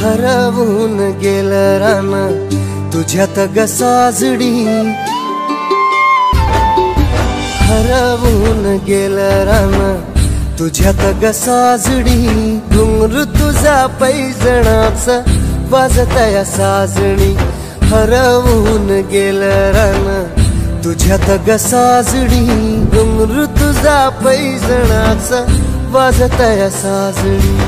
हरवून गेलं रान तुझ्यात ग साजडी, हरवून गेलं रान तुझ्यात ग साजडी। घुंगरू तुझा पैजणाचा वाजतया साजणी, हरवून गेलं रान तुझ्यात ग साजडी। घुंगरू तुझा पैजणाचा वाजतया साजणी।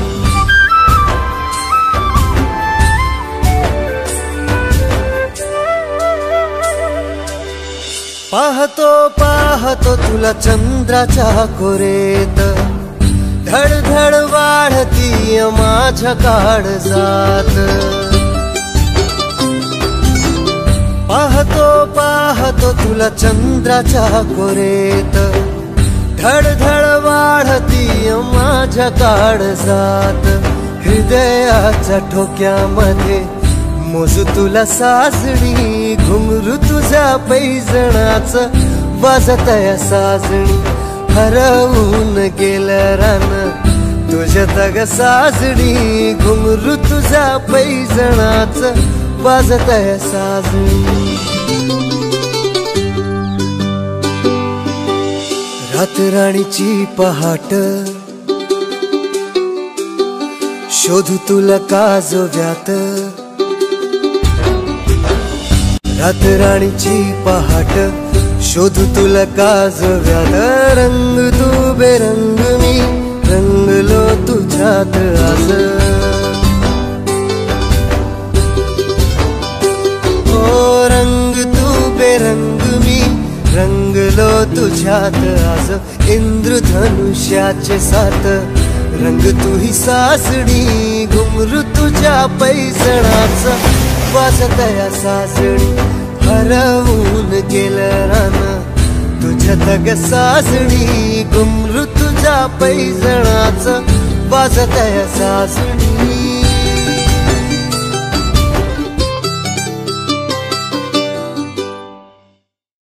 पाहतो पाहतो तुला चंद्राच्या कोरेत, धडधड वाढती माझ्या काळजात। पाहतो पाहतो तुला चंद्राच्या कोरेत, धडधड वाढती माझ्या काळजात। हृदयाच्या ठोक्यामध्ये मोजू तुला साजणी, घुंगरू तुझ्या पैजणाचं वाजतया साजणी। हरवून गेलं रान तुझ्यात ग साजणी, घुंगरू तुझ्या पैजणाचं वाजतया साजणी। रातराणीची पहाट शोधू तुला काजव्यात, रातराणीची पहाट शोधू तुला काजव्यात। रंग तू बेरंग मी रंगलो तुझ्यात आज, ओ रंग तू बेरंग मी रंगलो तुझ्यात आज। इंद्रधनुष्याचे सात रंग तू ही सासडी, घुंगरू तुझ्या पैजणाचा वाजतया साजणी। हरवून गेलं रान तुझ्यात ग साजणी, घुंगरू तुझ्या पैजणाचा वाजतया साजणी।